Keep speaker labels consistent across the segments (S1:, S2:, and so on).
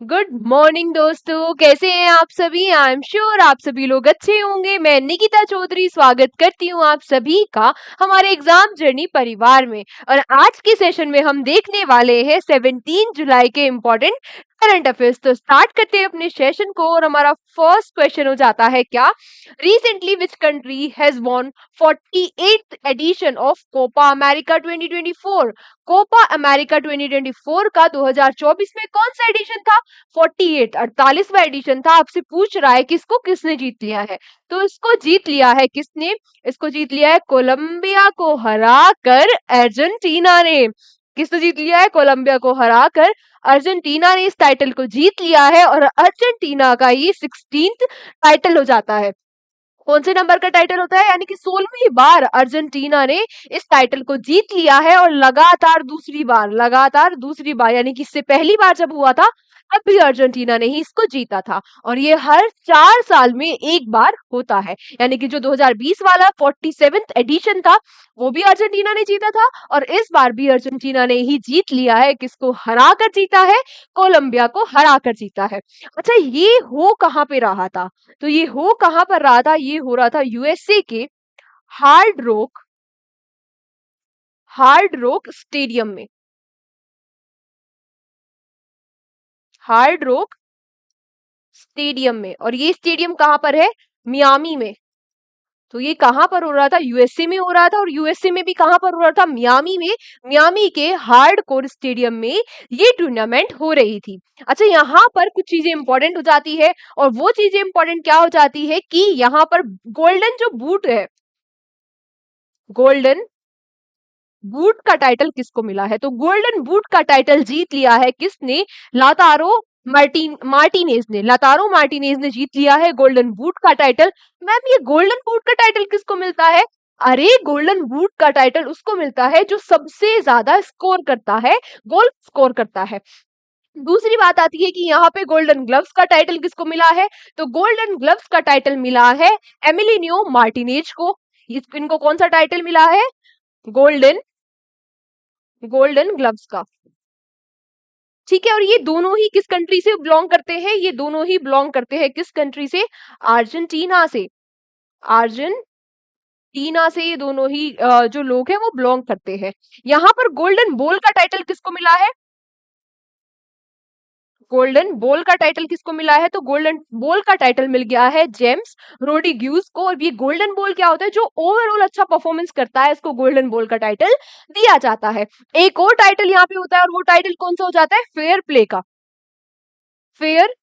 S1: Good morning दोस्तों, कैसे हैं आप सभी। आई एम श्योर आप सभी लोग अच्छे होंगे। मैं निकिता चौधरी स्वागत करती हूँ आप सभी का हमारे एग्जाम जर्नी परिवार में। और आज के सेशन में हम देखने वाले हैं 17 जुलाई के इम्पोर्टेंट करंट अफेयर्स। तो स्टार्ट करते हैं अपने सेशन को और हमारा फर्स्ट क्वेश्चन हो जाता है क्या, recently which country has won 48th edition of Copa America 2024। Copa America 2024 का 2024 में कौन सा एडिशन था? 48 48वां एडिशन था। आपसे पूछ रहा है किसको किसने जीत लिया है। तो इसको जीत लिया है किसने? इसको जीत लिया है कोलंबिया को हराकर अर्जेंटीना ने। किसने जीत लिया है? कोलंबिया को हराकर अर्जेंटीना ने इस टाइटल को जीत लिया है और अर्जेंटीना का ये 16th टाइटल हो जाता है। कौन से नंबर का टाइटल होता है? यानी कि 16वीं बार अर्जेंटीना ने इस टाइटल को जीत लिया है और लगातार दूसरी बार यानी कि इससे पहली बार जब हुआ था तब भी अर्जेंटीना ने ही इसको जीता था। और ये हर 4 साल में एक बार होता है। यानी कि जो 2020 वाला 47th एडिशन था वो भी अर्जेंटीना ने जीता था और इस बार भी अर्जेंटीना ने ही जीत लिया है। किसको हरा कर जीता है? कोलंबिया को हरा कर जीता है। अच्छा, ये हो कहाँ पे रहा था? तो ये हो कहां पर रहा था? ये हो रहा था यूएसए के hard rock hard rock stadium में। हार्ड रॉक स्टेडियम में। और ये स्टेडियम कहां पर है? मियामी में। तो ये कहां पर हो रहा था? यूएसए में हो रहा था। और यूएसए में भी कहां पर हो रहा था? मियामी में। मियामी के हार्ड कोर स्टेडियम में ये टूर्नामेंट हो रही थी। अच्छा, यहाँ पर कुछ चीजें इंपॉर्टेंट हो जाती है और वो चीजें इंपॉर्टेंट क्या हो जाती है कि यहाँ पर गोल्डन जो बूट है, गोल्डन बूट का टाइटल किसको मिला है? तो गोल्डन बूट का टाइटल जीत लिया है किसने? लातारो मार्टिनेज ने। लातारो मार्टिनेज ने जीत लिया है गोल्डन बूट का टाइटल। मैम, ये गोल्डन बूट का टाइटल किसको मिलता है? अरे, गोल्डन बूट का टाइटल उसको मिलता है जो सबसे ज्यादा स्कोर करता है, गोल स्कोर करता है। दूसरी बात आती है कि यहाँ पे गोल्डन ग्लव्स का टाइटल किसको मिला है? तो गोल्डन ग्लव्स का टाइटल मिला है एमिलिनियो मार्टिनेज को। इनको कौन सा टाइटल मिला है? गोल्डन गोल्डन ग्लव्स का। ठीक है। और ये दोनों ही किस कंट्री से बिलोंग करते हैं? ये दोनों ही बिलोंग करते हैं किस कंट्री से? अर्जेंटीना से। अर्जेंटीना से ये दोनों ही जो लोग हैं वो बिलोंग करते हैं। यहाँ पर गोल्डन बॉल का टाइटल किसको मिला है? गोल्डन बॉल का टाइटल किसको मिला है? तो गोल्डन बॉल का टाइटल मिल गया है जेम्स रोड्रिग्यूज को। और ये गोल्डन बॉल क्या होता है? जो ओवरऑल अच्छा परफॉर्मेंस करता है इसको गोल्डन बॉल का टाइटल दिया जाता है। एक और टाइटल यहाँ पे होता है और वो टाइटल कौन सा हो जाता है? फेयर प्ले का। फेयर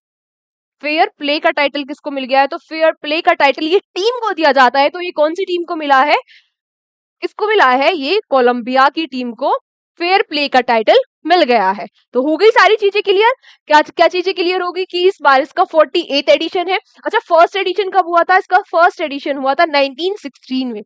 S1: फेयर प्ले का टाइटल किसको मिल गया है? तो फेयर प्ले का टाइटल ये टीम को दिया जाता है। तो ये कौन सी टीम को मिला है? किसको मिला है? ये कोलंबिया की टीम को फेयर प्ले का टाइटल मिल गया है। तो हो गई सारी चीजें क्लियर। क्या क्या चीजें क्लियर होगी कि इस बार इसका 48th एडिशन है। अच्छा, फर्स्ट एडिशन कब हुआ था? इसका फर्स्ट एडिशन हुआ था 1916 में।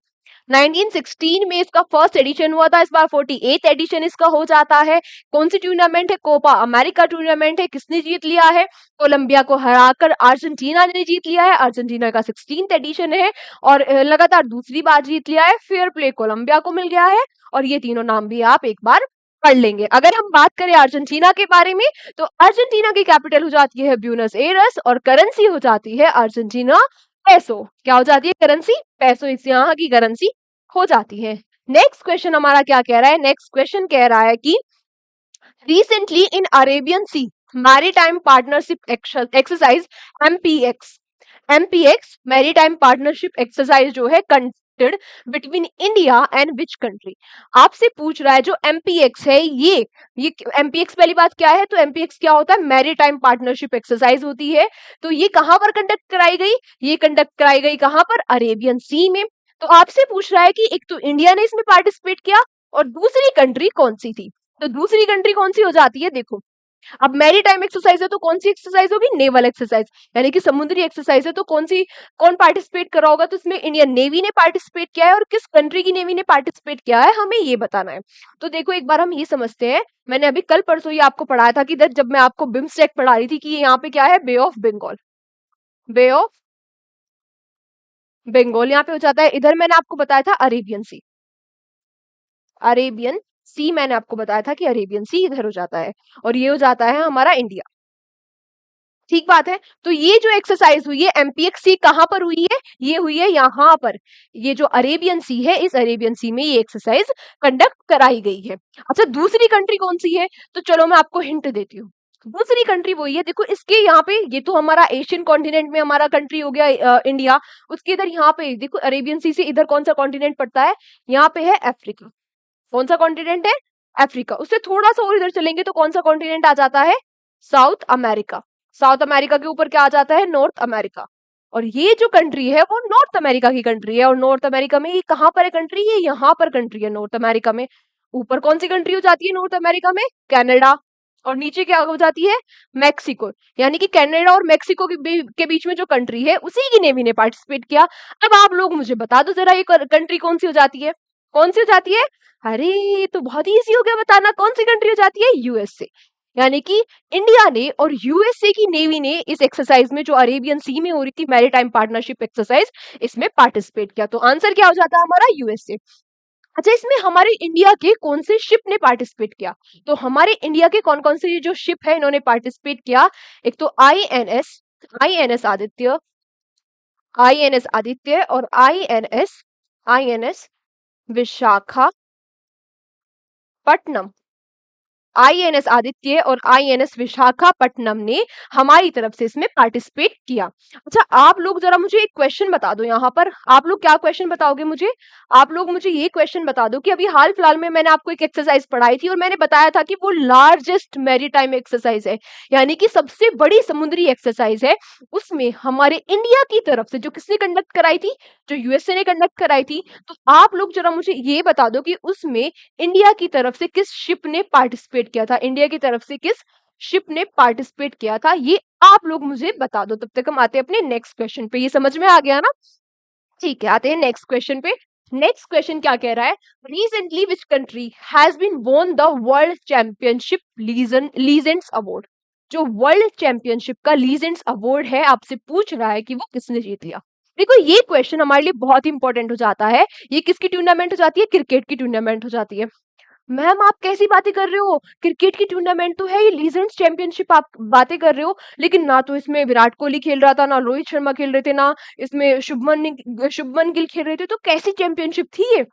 S1: 1916 में इसका फर्स्ट एडिशन हुआ था। इस बार 48th एडिशन इसका हो जाता है। कौन सी टूर्नामेंट है? कोपा अमेरिका टूर्नामेंट है। किसने जीत लिया है? कोलंबिया को हराकर अर्जेंटीना ने जीत लिया है। अर्जेंटीना का 16th एडिशन है और लगातार दूसरी बार जीत लिया है। फेयर प्ले कोलंबिया को मिल गया है। और ये तीनों नाम भी आप एक बार पढ़ लेंगे। अगर हम बात करें अर्जेंटीना के बारे में तो अर्जेंटीना की कैपिटल हो जाती है ब्यूनस एयर्स और करेंसी हो जाती है अर्जेंटीना पैसो। क्या हो जाती है? करेंसी पैसो। इस यहाँ की करेंसी हो जाती है। नेक्स्ट क्वेश्चन हमारा क्या कह रहा है? नेक्स्ट क्वेश्चन कह रहा है कि recently in Arabian sea maritime partnership exercise MPX MPX maritime partnership exercise जो है conducted between India and which country. आपसे पूछ रहा है जो एमपीएक्स है ये एमपीएक्स पहली बात क्या है? तो एमपीएक्स क्या होता है? मैरीटाइम पार्टनरशिप एक्सरसाइज होती है। तो ये कहां पर कंडक्ट कराई गई? ये कंडक्ट कराई गई कहां पर? अरेबियन सी में। तो आपसे पूछ रहा है कि एक तो इंडिया ने इसमें पार्टिसिपेट किया और दूसरी कंट्री कौन सी थी? तो दूसरी कंट्री कौन सी हो जाती है? देखो, अब मैरी टाइम एक्सरसाइज है तो कौन सी एक्सरसाइज होगी? नेवल एक्सरसाइज, यानी कि समुद्री एक्सरसाइज है। तो कौन पार्टिसिपेट कर रहा होगा? तो इसमें इंडियन नेवी ने पार्टिसिपेट किया है। और किस कंट्री की नेवी ने पार्टिसिपेट किया है हमें ये बताना है। तो देखो, एक बार हम ये समझते हैं। मैंने अभी कल परसों ही आपको पढ़ाया था कि जब मैं आपको बिम्स्टेक पढ़ा रही थी कि यहाँ पे क्या है? Bay of Bengal. Bay of Bengal यहाँ पे हो जाता है। इधर मैंने आपको बताया था अरेबियन सी। अरेबियन सी मैंने आपको बताया था कि अरेबियन सी इधर हो जाता है और ये हो जाता है हमारा इंडिया। ठीक बात है। तो ये जो एक्सरसाइज हुई है एमपीएक्स कहाँ पर हुई है? ये हुई है यहाँ पर, ये जो अरेबियन सी है, इस अरेबियन सी में ये एक्सरसाइज कंडक्ट कराई गई है। अच्छा, दूसरी कंट्री कौन सी है? तो चलो मैं आपको हिंट देती हूँ। दूसरी कंट्री वही है, देखो इसके यहाँ पे, ये तो हमारा एशियन कॉन्टिनेंट में हमारा कंट्री हो गया इंडिया। उसके इधर यहाँ पे देखो अरेबियन सी से इधर कौन सा कॉन्टिनेंट पड़ता है? यहाँ पे है अफ्रीका। कौन सा कॉन्टिनेंट है? अफ्रीका। उससे थोड़ा सा और इधर चलेंगे तो कौन सा कॉन्टिनेंट आ जाता है? South America. साउथ अमेरिका के ऊपर क्या आ जाता है? North America. और ये जो कंट्री है वो नॉर्थ अमेरिका की कंट्री है। और नॉर्थ अमेरिका में ये कहाँ पर है कंट्री? ये यहाँ पर कंट्री है नॉर्थ अमेरिका में। ऊपर कौन सी कंट्री हो जाती है नॉर्थ अमेरिका में? कनाडा। और नीचे क्या हो जाती है? मैक्सिको। यानी कि कनाडा और मैक्सिको के बीच में जो कंट्री है उसी की नेवी ने पार्टिसिपेट किया। अब आप लोग मुझे बता दो जरा, ये कंट्री कौन सी हो जाती है? कौन सी हो जाती है? अरे ये तो बहुत ही इजी हो गया बताना, कौन सी कंट्री हो जाती है? यूएसए। यानी कि इंडिया ने और यूएसए की नेवी ने इस एक्सरसाइज में, जो अरेबियन सी में हो रही थी मैरीटाइम पार्टनरशिप एक्सरसाइज, इसमें पार्टिसिपेट किया। तो आंसर क्या हो जाता है हमारा? यूएसए। अच्छा, इसमें हमारे इंडिया के कौन से शिप ने पार्टिसिपेट किया? तो हमारे इंडिया के कौन कौन से ये जो शिप है इन्होंने पार्टिसिपेट किया? एक तो INS, INS Aditya, INS Aditya और आईएनएस विशाखापट्टनम। आईएनएस आदित्य और आईएनएस विशाखापट्टनम ने हमारी तरफ से इसमें पार्टिसिपेट किया। अच्छा, आप लोग जरा मुझे एक क्वेश्चन बता दो यहाँ पर। आप लोग क्या क्वेश्चन बताओगे मुझे? आप लोग मुझे ये क्वेश्चन बता दो कि अभी हाल फिलहाल में मैंने आपको एक एक्सरसाइज पढ़ाई थी और मैंने बताया था कि वो लार्जेस्ट मैरीटाइम एक्सरसाइज है, यानी कि सबसे बड़ी समुद्री एक्सरसाइज है। उसमें हमारे इंडिया की तरफ से जो किसने कंडक्ट कराई थी? जो यूएसए ने कंडक्ट कराई थी। तो आप लोग जरा मुझे ये बता दो कि उसमें इंडिया की तरफ से किस शिप ने पार्टिसिपेट किया था? इंडिया की तरफ से किस शिप ने पार्टिसिपेट किया था? ये आप लोग मुझे बता दो। तब तक हम आते हैं अपने नेक्स्ट क्वेश्चन पे। ये समझ में आ गया ना? ठीक है, आते हैं नेक्स्ट क्वेश्चन पे। नेक्स्ट क्वेश्चन क्या कह रहा है? Recently which country has been won the world championship legends award? जो वर्ल्ड चैंपियनशिप का लीजेंड्स अवार्ड है, आपसे पूछ रहा है कि वो किसने जीत लिया। देखो ये क्वेश्चन हमारे लिए बहुत इंपॉर्टेंट हो जाता है। ये किसकी टूर्नामेंट हो जाती है? क्रिकेट की टूर्नामेंट हो जाती है। मैम आप कैसी बातें कर रहे हो? क्रिकेट की टूर्नामेंट तो है, ये लीजेंड्स चैंपियनशिप आप बातें कर रहे हो। लेकिन ना तो इसमें विराट कोहली खेल रहा था, ना रोहित शर्मा खेल रहे थे, ना इसमें शुभमन गिल खेल रहे थे। तो कैसी चैंपियनशिप थी ये?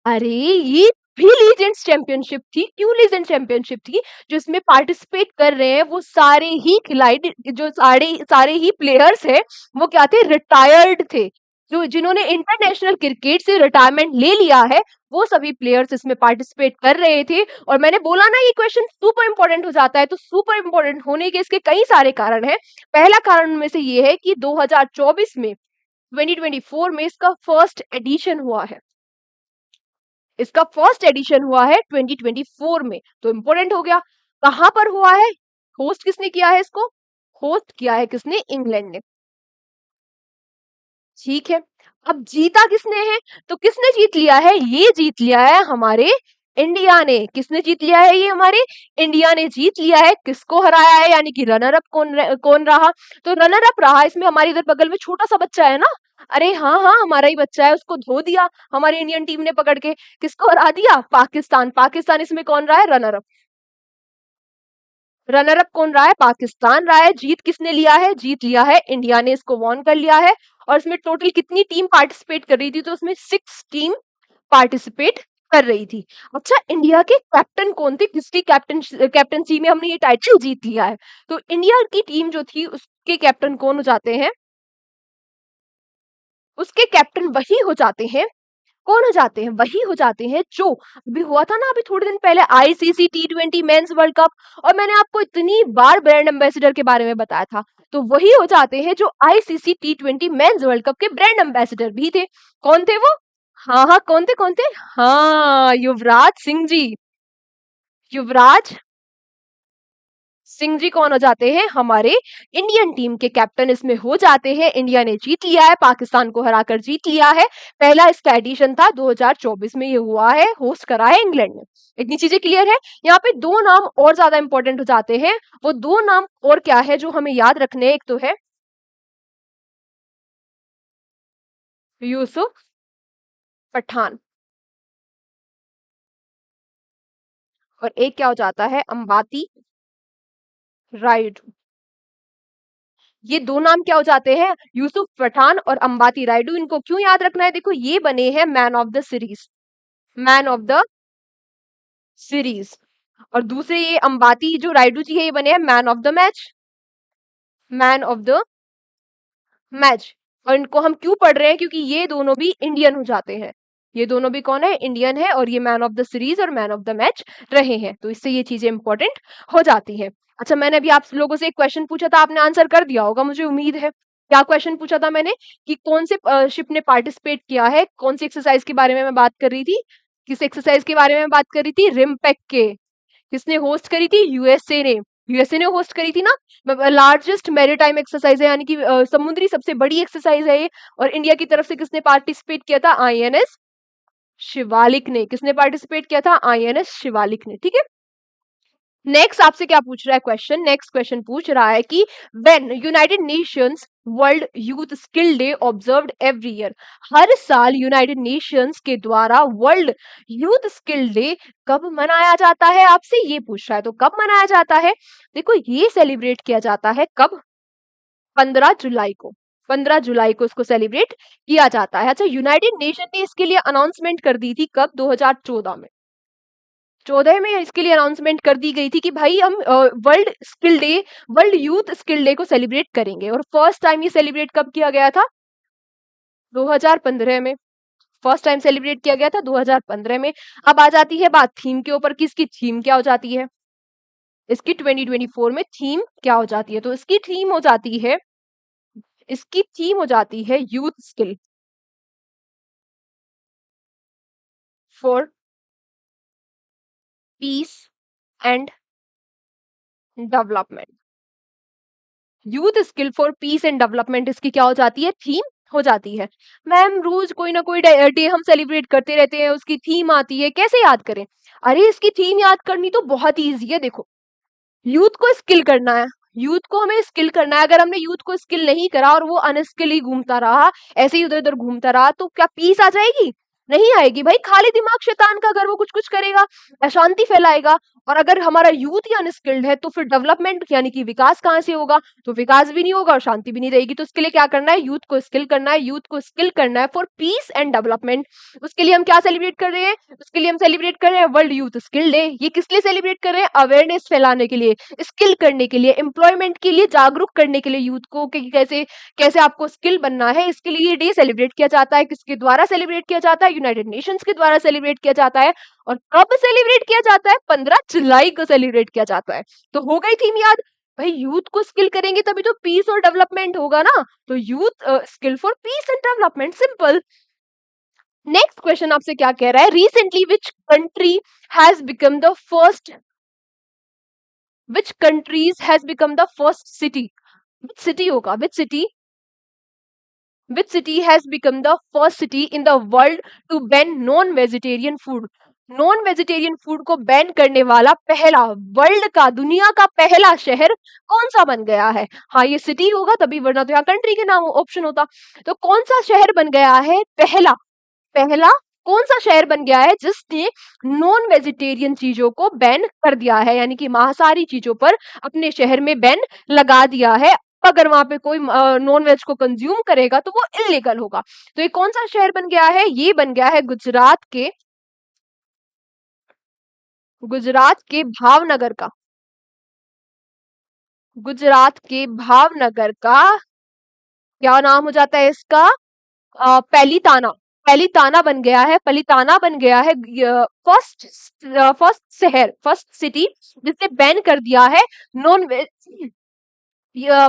S1: अरे ये भी लीजेंड्स चैंपियनशिप थी। क्यों लीजेंड चैंपियनशिप थी? जो इसमें पार्टिसिपेट कर रहे हैं वो सारे ही खिलाड़ी, जो सारे सारे ही प्लेयर्स है, वो क्या थे? रिटायर्ड थे। जो जिन्होंने इंटरनेशनल क्रिकेट से रिटायरमेंट ले लिया है, वो सभी प्लेयर्स इसमें पार्टिसिपेट कर रहे थे। और मैंने बोला ना ये क्वेश्चन सुपर इंपॉर्टेंट हो जाता है, तो सुपर इंपॉर्टेंट होने के इसके कई सारे कारण हैं। पहला कारण में से ये है कि 2024 में, 2024 में इसका फर्स्ट एडिशन हुआ है। इसका फर्स्ट एडिशन हुआ है 2024 में, तो इंपॉर्टेंट हो गया। कहां पर हुआ है? होस्ट किसने किया है इसको? होस्ट किया है किसने? इंग्लैंड ने। ठीक है। अब जीता किसने है? तो किसने जीत लिया है? ये जीत लिया है हमारे इंडिया ने। किसने जीत लिया है? ये हमारे इंडिया ने जीत लिया है। किसको हराया है? यानी कि रनर अप कौन रहा? तो रनर अप रहा इसमें हमारे इधर बगल में छोटा सा बच्चा है ना। अरे हाँ हाँ, हमारा ही बच्चा है, उसको धो दिया हमारी इंडियन टीम ने पकड़ के। किसको हरा दिया? पाकिस्तान। पाकिस्तान इसमें कौन रहा है? Runner up. रनर अप कौन रहा है? पाकिस्तान रहा है। जीत किसने लिया है? जीत लिया है इंडिया ने, इसको वॉन कर लिया है। और इसमें टोटल कितनी टीम पार्टिसिपेट कर रही थी? तो उसमें 6 टीम पार्टिसिपेट कर रही थी। अच्छा, इंडिया के कैप्टन कौन थे? किसकी कैप्टनसी में हमने ये टाइटल जीत लिया है? तो इंडिया की टीम जो थी उसके कैप्टन कौन हो जाते हैं? उसके कैप्टन वही हो जाते हैं। कौन हो जाते हैं? वही हो जाते हैं जो अभी हुआ था ना, अभी थोड़े दिन पहले ICC T20 mains world cup. और मैंने आपको इतनी बार ब्रांड एम्बेसडर के बारे में बताया था। तो वही हो जाते हैं जो ICC T20 mains world cup के ब्रांड एम्बेसडर भी थे। कौन थे वो? हाँ हाँ, कौन थे कौन थे? हाँ, युवराज सिंह जी। युवराज सिंह जी कौन हो जाते हैं? हमारे इंडियन टीम के कैप्टन इसमें हो जाते हैं। इंडिया ने जीत लिया है, पाकिस्तान को हराकर जीत लिया है। पहला इसका एडिशन था 2024 में, ये हुआ है, होस्ट करा है इंग्लैंड ने। इतनी चीजें क्लियर है। यहाँ पे दो नाम और ज्यादा इंपॉर्टेंट हो जाते हैं। वो दो नाम और क्या है जो हमें याद रखने हैं? एक तो है यूसुफ पठान, और एक क्या हो जाता है? अंबाती रायडू। ये दो नाम क्या हो जाते हैं, यूसुफ पठान और अंबाती रायडू। इनको क्यों याद रखना है, देखो ये बने हैं man of the series, man of the series. और दूसरे ये अंबाती जो रायडू जी है ये बने हैं man of the match, man of the match. और इनको हम क्यों पढ़ रहे हैं, क्योंकि ये दोनों भी इंडियन हो जाते हैं, ये दोनों भी कौन है, इंडियन है, और ये मैन ऑफ द सीरीज और मैन ऑफ द मैच रहे हैं, तो इससे ये चीजें इंपॉर्टेंट हो जाती है। अच्छा, मैंने अभी आप लोगों से एक क्वेश्चन पूछा था, आपने आंसर कर दिया होगा मुझे उम्मीद है। क्या क्वेश्चन पूछा था मैंने, कि कौन से शिप ने पार्टिसिपेट किया है, कौन सी एक्सरसाइज के बारे में मैं बात कर रही थी, किस एक्सरसाइज के बारे में मैं बात कर रही थी, रिमपेक के। किसने होस्ट करी थी, यूएसए ने, यूएसए ने होस्ट करी थी ना। लार्जेस्ट मैरीटाइम एक्सरसाइज है, यानी कि समुद्री सबसे बड़ी एक्सरसाइज है ये। और इंडिया की तरफ से किसने पार्टिसिपेट किया था, आईएनएस शिवालिक ने। किसने पार्टिसिपेट किया था, आईएनएस शिवालिक ने, ठीक है। नेक्स्ट आपसे क्या पूछ रहा है क्वेश्चन, नेक्स्ट क्वेश्चन पूछ रहा है कि when United Nations World Youth Skill Day observed every year, हर साल यूनाइटेड नेशंस के द्वारा वर्ल्ड यूथ स्किल डे कब मनाया जाता है, आपसे ये पूछ रहा है। तो कब मनाया जाता है, देखो ये सेलिब्रेट किया जाता है कब, 15 जुलाई को, 15 जुलाई को इसको सेलिब्रेट किया जाता है। अच्छा, यूनाइटेड नेशन ने इसके लिए अनाउंसमेंट कर दी थी कब, 2014 में, 14 में इसके लिए अनाउंसमेंट कर दी गई थी कि भाई हम world skill day, world Youth Skill day को सेलिब्रेट करेंगे। और फर्स्ट टाइम ये सेलिब्रेट कब किया गया था, 2015 में, फर्स्ट टाइम सेलिब्रेट किया गया था 2015 में। अब आ जाती है बात थीम के ऊपर कि इसकी थीम क्या हो जाती है, इसकी 2024 में थीम क्या हो जाती है। तो इसकी थीम हो जाती है, इसकी थीम हो जाती है youth skill for piece and development. Youth skill for piece and development इसकी क्या हो जाती है, थीम हो जाती है। मैम रोज कोई ना कोई डे हम सेलिब्रेट करते रहते हैं, उसकी थीम आती है, कैसे याद करें। अरे इसकी थीम याद करनी तो बहुत ईजी है, देखो यूथ को स्किल करना है, यूथ को हमें स्किल करना है। अगर हमने यूथ को स्किल नहीं करा और वो अनस्किल ही घूमता रहा, ऐसे ही उधर उधर घूमता रहा, तो क्या पीस आ जाएगी, नहीं आएगी भाई। खाली दिमाग शैतान का, अगर वो कुछ कुछ करेगा अशांति फैलाएगा। और अगर हमारा यूथ ही अनस्किल्ड है तो फिर डेवलपमेंट यानी कि विकास कहाँ से होगा, तो विकास भी नहीं होगा और शांति भी नहीं रहेगी। तो उसके लिए क्या करना है, यूथ को स्किल करना है, यूथ को स्किल करना है फॉर पीस एंड डेवलपमेंट। उसके लिए हम क्या सेलिब्रेट कर रहे हैं, उसके लिए हम सेलिब्रेट कर रहे हैं वर्ल्ड यूथ स्किल डे। ये किस लिए सेलिब्रेट कर रहे हैं, अवेयरनेस फैलाने के लिए, स्किल करने के लिए, एम्प्लॉयमेंट के लिए जागरूक करने के लिए यूथ को कि कैसे कैसे आपको स्किल बनना है। इसके लिए ये डे सेलिब्रेट किया जाता है। किसके द्वारा सेलिब्रेट किया जाता है, यूनाइटेड नेशंस के द्वारा सेलिब्रेट किया जाता है। और कब सेलिब्रेट किया जाता है, 15 जुलाई को सेलिब्रेट किया जाता है। तो हो गई थीम याद, भाई यूथ को स्किल करेंगे तभी तो पीस और डेवलपमेंट होगा ना। तो youth skill for piece and development, simple. Next question आपसे क्या कह रहा है, recently which country has become the first, which countries has become the first city, which city होगा, which city has become the first city in the world to ban non vegetarian food, non vegetarian food को ban करने वाला पहला, world का, दुनिया का पहला शहर कौन सा बन गया है। हाँ ये सिटी होगा तभी, वरना तो यहाँ कंट्री के नाम ऑप्शन होता। तो कौन सा शहर बन गया है पहला, पहला कौन सा शहर बन गया है जिसने नॉन वेजिटेरियन चीजों को बैन कर दिया है, यानी कि मांसाहारी चीजों पर अपने शहर में बैन लगा दिया है। अगर वहां पे कोई नॉन वेज को कंज्यूम करेगा तो वो इलीगल होगा। तो ये कौन सा शहर बन गया है, ये बन गया है गुजरात के, गुजरात के भावनगर का, गुजरात के भावनगर का क्या नाम हो जाता है इसका, पैलीताना, पैलीताना बन गया है, पैलीताना बन गया है फर्स्ट, फर्स्ट शहर, फर्स्ट सिटी जिसने बैन कर दिया है नॉन वेज।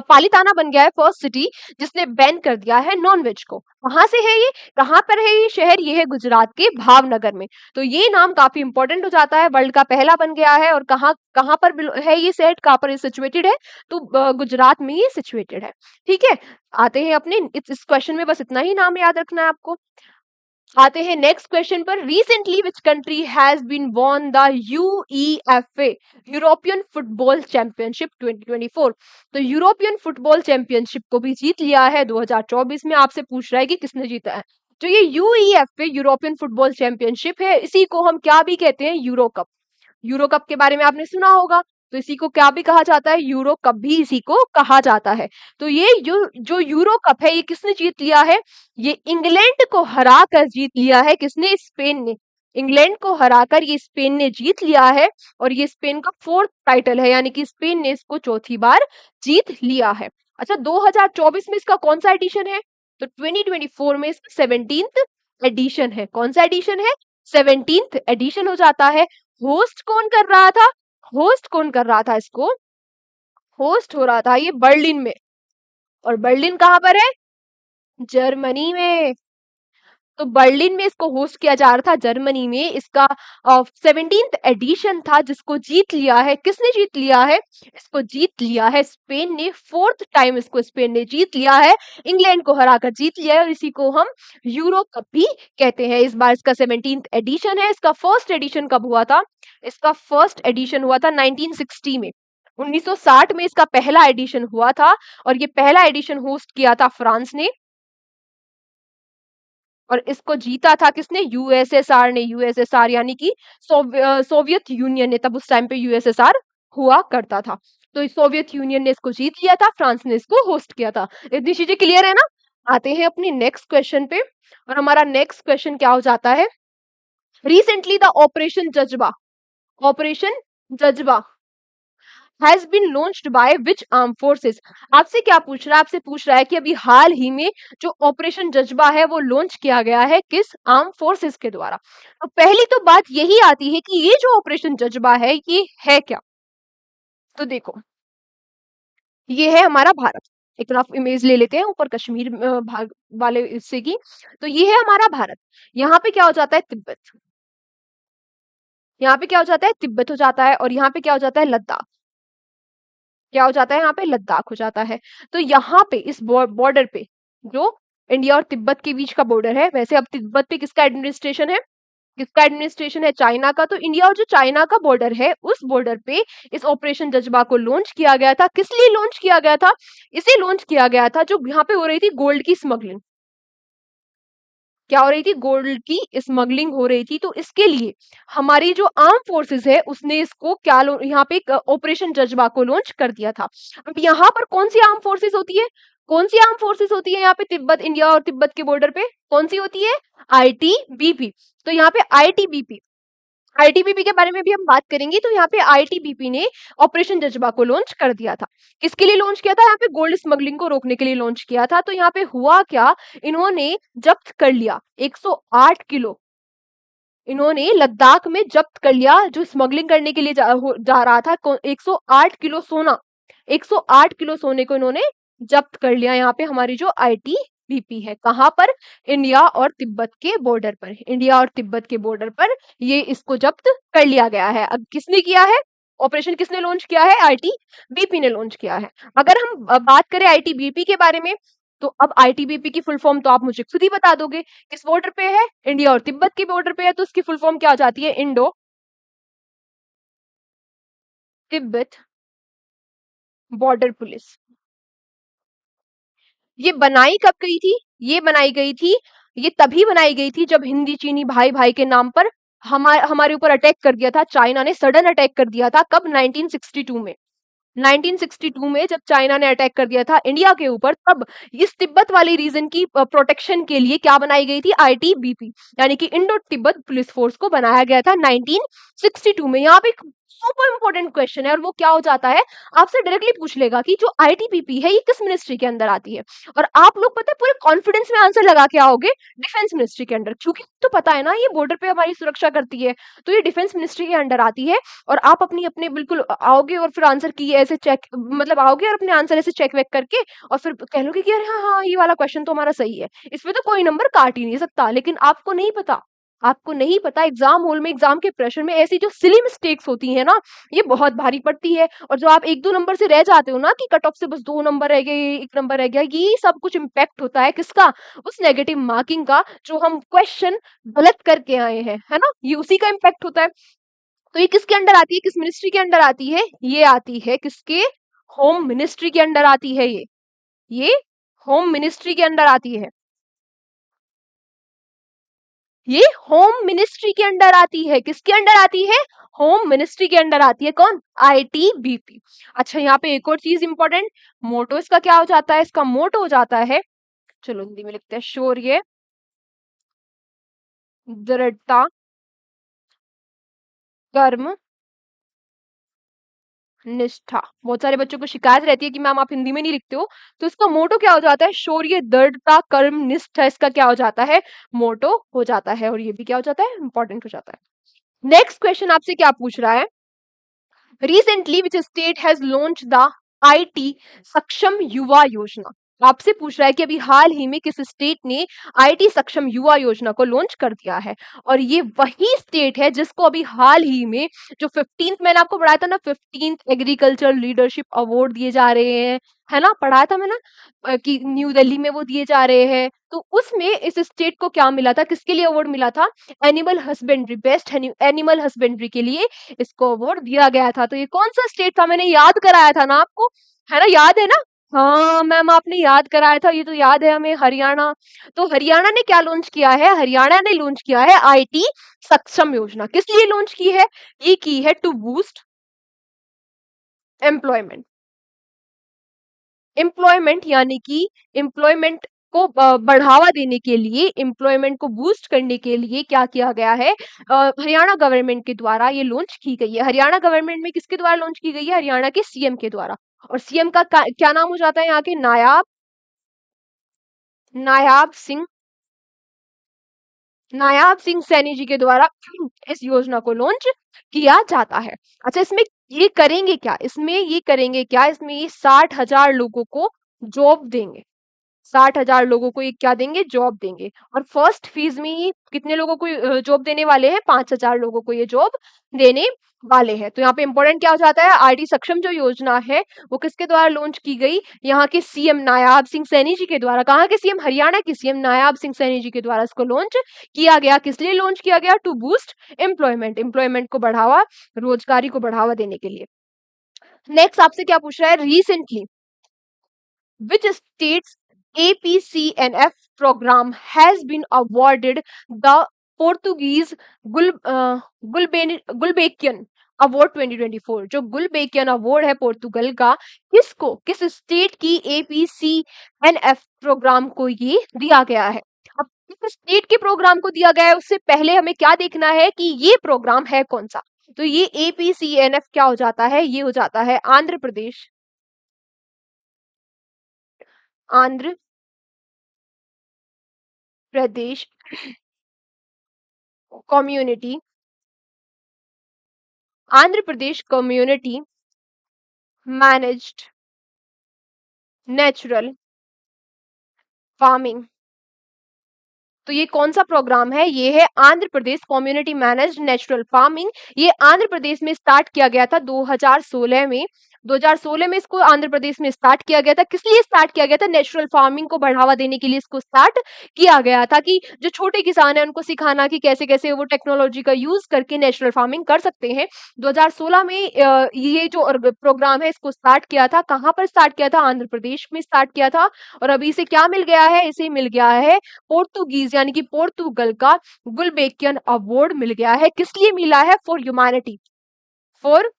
S1: पालीताना बन गया है फर्स्ट सिटी जिसने बैन कर दिया है नॉन वेज को। कहां से है ये, कहां पर है ये शहर, ये है गुजरात के भावनगर में। तो ये नाम काफी इंपॉर्टेंट हो जाता है, वर्ल्ड का पहला बन गया है। और कहाँ कहां पर है ये शहर, कहां पर ये सिचुएटेड है, तो गुजरात में ये सिचुएटेड है। ठीक है, आते हैं अपने इस क्वेश्चन में, बस इतना ही नाम याद रखना है आपको। आते हैं नेक्स्ट क्वेश्चन पर, recently which country has been won the UEFA, European football championship 2024। तो यूरोपियन फुटबॉल चैंपियनशिप को भी जीत लिया है 2024 में। आपसे पूछ रहा है कि किसने जीता है। तो ये यूईएफए यूरोपियन फुटबॉल चैंपियनशिप है, इसी को हम क्या भी कहते हैं, यूरो कप। यूरो कप के बारे में आपने सुना होगा। तो इसी को क्या भी कहा जाता है, यूरो कप भी इसी को कहा जाता है। तो ये जो यूरो कप है ये किसने जीत लिया है, ये इंग्लैंड को हराकर जीत लिया है। किसने, स्पेन ने। इंग्लैंड को हराकर ये स्पेन ने जीत लिया है और ये स्पेन का 4th टाइटल है, यानी कि स्पेन ने इसको चौथी बार जीत लिया है। अच्छा, 2024 में इसका कौन सा एडिशन है, तो 2024 में इसका 17th एडिशन है। कौन सा एडिशन है, 17th एडिशन हो जाता है। होस्ट कौन कर रहा था, होस्ट कौन कर रहा था इसको, होस्ट हो रहा था ये बर्लिन में। और बर्लिन कहाँ पर है, जर्मनी में। तो बर्लिन में इसको होस्ट किया जा रहा था, जर्मनी में। इसका 17th एडिशन था जिसको जीत लिया है, किसने जीत लिया है, इसको जीत लिया है स्पेन ने। 4th टाइम इसको स्पेन ने जीत लिया है, इंग्लैंड को हराकर जीत लिया है, और इसी को हम यूरो कप भी कहते हैं। इस बार इसका 17th एडिशन है। इसका फर्स्ट एडिशन कब हुआ था, इसका फर्स्ट एडिशन हुआ था 1960 में। 1960 में इसका पहला एडिशन हुआ था, और ये पहला एडिशन होस्ट किया था फ्रांस ने, और इसको जीता था किसने, यूएसएसआर ने। यूएसएसआर यानी कि सोवियत यूनियन ने, तब उस टाइम पे यूएसएसआर हुआ करता था। तो सोवियत यूनियन ने इसको जीत लिया था, फ्रांस ने इसको होस्ट किया था। इतनी चीजें क्लियर है ना। आते हैं अपनी नेक्स्ट क्वेश्चन पे, और हमारा नेक्स्ट क्वेश्चन क्या हो जाता है, recently the operation Jazba has been launched by which arm forces. आपसे क्या पूछ रहा है, आपसे पूछ रहा है कि अभी हाल ही में जो ऑपरेशन जज्बा है वो लॉन्च किया गया है किस आर्म फोर्सेस के द्वारा। तो पहली तो बात यही आती है कि ये जो ऑपरेशन जज्बा है ये है क्या। तो देखो, ये है हमारा भारत। एक रफ इमेज ले लेते हैं ऊपर कश्मीर भाग वाले हिस्से की। तो ये है हमारा भारत। यहाँ पे क्या हो जाता है, तिब्बत। यहाँ पे क्या हो जाता है, तिब्बत हो जाता है। और यहाँ पे क्या हो जाता है, लद्दाख। क्या हो जाता है, यहाँ पे लद्दाख हो जाता है। तो यहाँ पे इस बॉर्डर पे, जो इंडिया और तिब्बत के बीच का बॉर्डर है, वैसे अब तिब्बत पे किसका एडमिनिस्ट्रेशन है, किसका एडमिनिस्ट्रेशन है, चाइना का। तो इंडिया और जो चाइना का बॉर्डर है, उस बॉर्डर पे इस ऑपरेशन जज्बा को लॉन्च किया गया था। किस लिए लॉन्च किया गया था, इसे लॉन्च किया गया था जो यहाँ पे हो रही थी गोल्ड की स्मगलिंग। क्या हो रही थी, गोल्ड की स्मगलिंग हो रही थी। तो इसके लिए हमारी जो आर्म फोर्सेस है उसने इसको क्या यहाँ पे ऑपरेशन जज्बा को लॉन्च कर दिया था। अब यहाँ पर कौन सी आर्म फोर्सेस होती है, कौन सी आर्म फोर्सेस होती है यहाँ पे तिब्बत, इंडिया और तिब्बत के बॉर्डर पे कौन सी होती है, आईटीबीपी। तो यहाँ पे आईटीबीपी, आईटीबीपी के बारे में भी हम बात करेंगे। तो यहाँ पे आईटीबीपी ने ऑपरेशन जज्बा को लॉन्च कर दिया था। किसके लिए लॉन्च किया था, यहाँ पे गोल्ड स्मगलिंग को रोकने के लिए लॉन्च किया था। तो यहाँ पे हुआ क्या, इन्होंने जब्त कर लिया 108 किलो, इन्होंने लद्दाख में जब्त कर लिया, जो स्मगलिंग करने के लिए जा रहा था 108 किलो सोना, 108 किलो सोने को इन्होंने जब्त कर लिया। यहाँ पे हमारी जो आईटीबीपी है, कहाँ पर, इंडिया और तिब्बत के बॉर्डर पर, इंडिया और तिब्बत के बॉर्डर पर ये इसको जब्त कर लिया गया है। अब किसने किया है, ऑपरेशन किसने लॉन्च किया है, आईटीबीपी ने लॉन्च किया है। अगर हम बात करें आईटीबीपी के बारे में, तो अब आईटीबीपी की फुल फॉर्म तो आप मुझे खुद ही बता दोगे। किस बॉर्डर पे है, इंडिया और तिब्बत के बॉर्डर पे है। तो उसकी फुल फॉर्म क्या हो जाती है, इंडो तिब्बत बॉर्डर पुलिस। ये बनाई कब गई थी, ये बनाई गई थी, ये तभी बनाई गई थी जब हिंदी चीनी भाई भाई के नाम पर हमारे ऊपर अटैक कर दिया था चाइना ने, सडन अटैक कर दिया था। कब, 1962 में। 1962 में जब चाइना ने अटैक कर दिया था इंडिया के ऊपर, तब इस तिब्बत वाले रीजन की प्रोटेक्शन के लिए क्या बनाई गई थी, आईटीबीपी, यानी कि इंडो तिब्बत पुलिस फोर्स को बनाया गया था 1962 में। यहाँ पे एक सुपर इंपॉर्टेंट क्वेश्चन है, और वो क्या हो जाता है, आपसे डायरेक्टली पूछ लेगा कि जो आईटीबीपी है ये किस मिनिस्ट्री के अंदर आती है। और आप लोग पता है पूरे कॉन्फिडेंस में आंसर लगा के आओगे, डिफेंस मिनिस्ट्री के अंडर, क्योंकि तो पता है ना ये बॉर्डर पे हमारी सुरक्षा करती है, तो ये डिफेंस मिनिस्ट्री के अंडर आती है। और आप अपनी अपने बिल्कुल आओगे और फिर आंसर की ऐसे चेक, मतलब आओगे और अपने आंसर ऐसे चेक वेक करके, और फिर कह लोगे कि अरे हाँ हाँ ये वाला क्वेश्चन तो हमारा सही है, इसमें तो कोई नंबर काट ही नहीं सकता। लेकिन आपको नहीं पता, आपको नहीं पता एग्जाम हॉल में एग्जाम के प्रेशर में ऐसी जो सिली मिस्टेक्स होती है ना, ये बहुत भारी पड़ती है। और जो आप एक दो नंबर से रह जाते हो ना, कि कट ऑफ से बस 2 नंबर रह गए, 1 नंबर रह गया, ये सब कुछ इम्पैक्ट होता है किसका, उस नेगेटिव मार्किंग का, जो हम क्वेश्चन गलत करके आए हैं, है ना, ये उसी का इम्पैक्ट होता है। तो ये किसके अंडर आती है, किस मिनिस्ट्री के अंडर आती है, ये आती है किसके, होम मिनिस्ट्री के अंडर आती है। ये होम मिनिस्ट्री के अंडर आती है। ये होम मिनिस्ट्री के अंडर आती है। किसके अंडर आती है? होम मिनिस्ट्री के अंडर आती है। कौन? आईटीबीपी। अच्छा, यहाँ पे एक और चीज इंपॉर्टेंट, मोटो इसका क्या हो जाता है? इसका मोटो हो जाता है, चलो हिंदी में लिखते हैं, शौर्य, दृढ़ता, कर्म, निष्ठा। बहुत सारे बच्चों को शिकायत रहती है कि मैम आप हिंदी में नहीं लिखते हो, तो इसका मोटो क्या हो जाता है? शौर्य, दृढ़ता, कर्म, निष्ठा, इसका क्या हो जाता है? मोटो हो जाता है। और ये भी क्या हो जाता है? इंपॉर्टेंट हो जाता है। नेक्स्ट क्वेश्चन आपसे क्या पूछ रहा है? Recently which state has launch the IT सक्षम युवा योजना। आपसे पूछ रहा है कि अभी हाल ही में किस स्टेट ने आईटी सक्षम युवा योजना को लॉन्च कर दिया है। और ये वही स्टेट है जिसको अभी हाल ही में जो 15th मैंने आपको पढ़ाया था ना, 15th एग्रीकल्चर लीडरशिप अवार्ड दिए जा रहे हैं, है ना, पढ़ाया था मैंने कि न्यू दिल्ली में वो दिए जा रहे हैं। तो उसमें इस स्टेट को क्या मिला था? किसके लिए अवार्ड मिला था? Animal husbandry, best animal husbandry के लिए इसको अवार्ड दिया गया था। तो ये कौन सा स्टेट था? मैंने याद कराया था ना आपको, है ना, याद है ना? हाँ मैम, आपने याद कराया था, ये तो याद है हमें, हरियाणा। तो हरियाणा ने क्या लॉन्च किया है? हरियाणा ने लॉन्च किया है आईटी सक्षम योजना। किस लिए लॉन्च की है? ये की है टू बूस्ट एम्प्लॉयमेंट। एम्प्लॉयमेंट यानी कि एम्प्लॉयमेंट को बढ़ावा देने के लिए, एम्प्लॉयमेंट को बूस्ट करने के लिए क्या किया गया है? हरियाणा गवर्नमेंट के द्वारा ये लॉन्च की गई है। हरियाणा गवर्नमेंट में किसके द्वारा लॉन्च की गई है? हरियाणा के सीएम के द्वारा। और सीएम का क्या नाम हो जाता है यहाँ के? नायाब, नायाब सिंह, नायाब सिंह सैनी जी के द्वारा इस योजना को लॉन्च किया जाता है। अच्छा, इसमें ये करेंगे क्या? इसमें ये करेंगे क्या? इसमें ये 60,000 लोगों को जॉब देंगे। 60,000 लोगों को ये क्या देंगे? जॉब देंगे। और फर्स्ट फेज में ही कितने लोगों को जॉब देने वाले हैं? 5,000 लोगों को ये जॉब देने वाले हैं। तो यहाँ पे इंपॉर्टेंट क्या हो जाता है? आईटी सक्षम जो योजना है वो किसके द्वारा लॉन्च की गई? यहाँ के सीएम नायाब सिंह सैनी जी के द्वारा। कहाँ के सीएम? हरियाणा के सीएम नायाब सिंह सैनी जी के द्वारा इसको लॉन्च किया गया। किस लिए लॉन्च किया गया? टू बूस्ट एम्प्लॉयमेंट, एम्प्लॉयमेंट को बढ़ावा, रोजगारी को बढ़ावा देने के लिए। नेक्स्ट आपसे क्या पूछ रहा है? Recently which states APCNF program has been awarded the Portuguese Gulbenkian award 2024। जो गुलबेकियन अवार्ड है पोर्तुगल का, किसको, किस स्टेट की APCNF प्रोग्राम को ये दिया गया है? अब किस स्टेट के प्रोग्राम को दिया गया है उससे पहले हमें क्या देखना है कि ये प्रोग्राम है कौन सा। तो ये APCNF क्या हो जाता है? ये हो जाता है Andhra Pradesh, Andhra Pradesh community, Andhra Pradesh community managed natural farming. तो ये कौन सा प्रोग्राम है? ये है Andhra Pradesh community managed natural farming. ये आंध्र प्रदेश में स्टार्ट किया गया था 2016 में। 2016 में इसको आंध्र प्रदेश में स्टार्ट किया गया था। किस लिए स्टार्ट किया गया था? नेचुरल फार्मिंग को बढ़ावा देने के लिए इसको स्टार्ट किया गया था, कि जो छोटे किसान है उनको सिखाना कि कैसे कैसे वो टेक्नोलॉजी का यूज करके नेचुरल फार्मिंग कर सकते हैं। 2016 में ये जो प्रोग्राम है इसको स्टार्ट किया था। कहाँ पर स्टार्ट किया था? आंध्र प्रदेश में स्टार्ट किया था। और अभी इसे क्या मिल गया है? इसे मिल गया है पोर्तुगीज यानी कि पोर्तुगल का गुलबेकियन अवार्ड मिल गया है। किस लिए मिला है? फॉर ह्यूमैनिटी, फॉर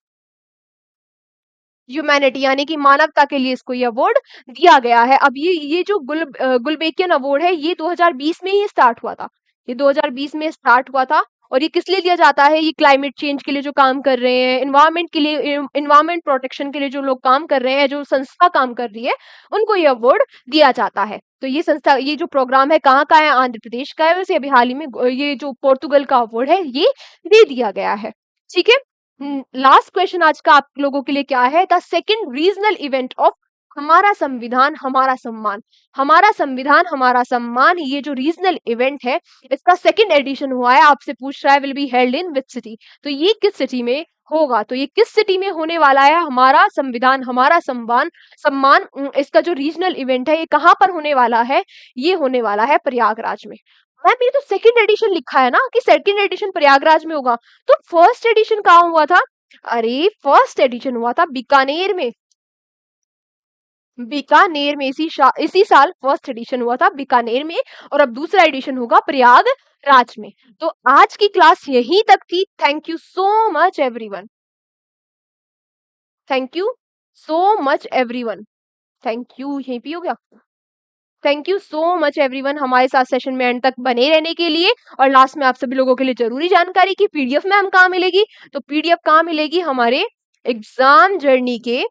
S1: ह्यूमैनिटी यानी कि मानवता के लिए इसको ये अवार्ड दिया गया है। अब ये जो गुलबेकियन अवार्ड है ये 2020 में ही स्टार्ट हुआ था। ये 2020 में स्टार्ट हुआ था। और ये किस लिए दिया जाता है? ये क्लाइमेट चेंज के लिए जो काम कर रहे हैं, इन्वायरमेंट के लिए, इन्वायरमेंट प्रोटेक्शन के लिए जो लोग काम कर रहे हैं, जो संस्था काम कर रही है, उनको ये अवार्ड दिया जाता है। तो ये संस्था, ये जो प्रोग्राम है कहाँ का है? आंध्र प्रदेश का है। वैसे अभी हाल ही में ये जो पोर्तुगल का अवार्ड है ये दे दिया गया है। ठीक है। लास्ट क्वेश्चन आज का आप लोगों के लिए क्या है? The second regional event of हमारा संविधान हमारा सम्मान। हमारा संविधान हमारा सम्मान, ये जो रीजनल इवेंट है इसका सेकेंड एडिशन हुआ है। आपसे पूछ रहा है will be held in which city. तो ये किस सिटी में होगा? तो ये किस सिटी में होने वाला है? हमारा संविधान हमारा सम्मान, सम्मान इसका जो रीजनल इवेंट है ये कहाँ पर होने वाला है? ये होने वाला है प्रयागराज में। मैम ये तो सेकंड एडिशन लिखा है ना कि सेकंड एडिशन प्रयागराज में होगा, तो फर्स्ट एडिशन कहाँ हुआ था? अरे फर्स्ट एडिशन हुआ था बीकानेर में। बीकानेर में इसी साल फर्स्ट एडिशन हुआ था बीकानेर में, और अब दूसरा एडिशन होगा प्रयागराज में। तो आज की क्लास यहीं तक थी। Thank you so much everyone. Thank you so much everyone. Thank you, यहीं पे हो गया। Thank you so much everyone हमारे साथ सेशन में एंड तक बने रहने के लिए। और लास्ट में आप सभी लोगों के लिए जरूरी जानकारी की पीडीएफ मैम कहाँ मिलेगी, तो पीडीएफ कहाँ मिलेगी, हमारे एग्जाम जर्नी के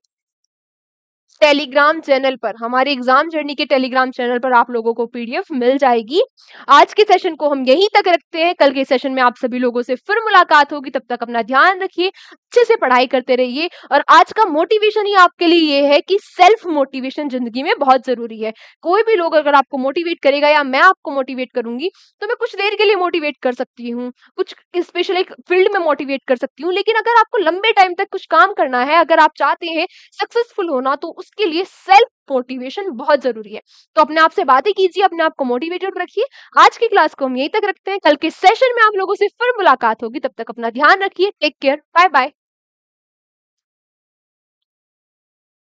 S1: टेलीग्राम चैनल पर, हमारे एग्जाम जर्नी के टेलीग्राम चैनल पर आप लोगों को पीडीएफ मिल जाएगी। आज के सेशन को हम यहीं तक रखते हैं। कल के सेशन में आप सभी लोगों से फिर मुलाकात होगी। तब तक अपना ध्यान रखिए, अच्छे से पढ़ाई करते रहिए। और आज का मोटिवेशन ही आपके लिए ये है कि सेल्फ मोटिवेशन जिंदगी में बहुत जरूरी है। कोई भी लोग अगर आपको मोटिवेट करेगा या मैं आपको मोटिवेट करूंगी तो मैं कुछ देर के लिए मोटिवेट कर सकती हूँ, कुछ स्पेशल एक फील्ड में मोटिवेट कर सकती हूँ, लेकिन अगर आपको लंबे टाइम तक कुछ काम करना है, अगर आप चाहते हैं सक्सेसफुल होना, तो उसके लिए सेल्फ मोटिवेशन बहुत जरूरी है। तो अपने आप से बातें कीजिए, अपने आप को मोटिवेटेड रखिए। आज की क्लास को हम यहीं तक रखते हैं। कल के सेशन में आप लोगों से फिर मुलाकात होगी। तब तक अपना ध्यान रखिए। Take care, bye bye.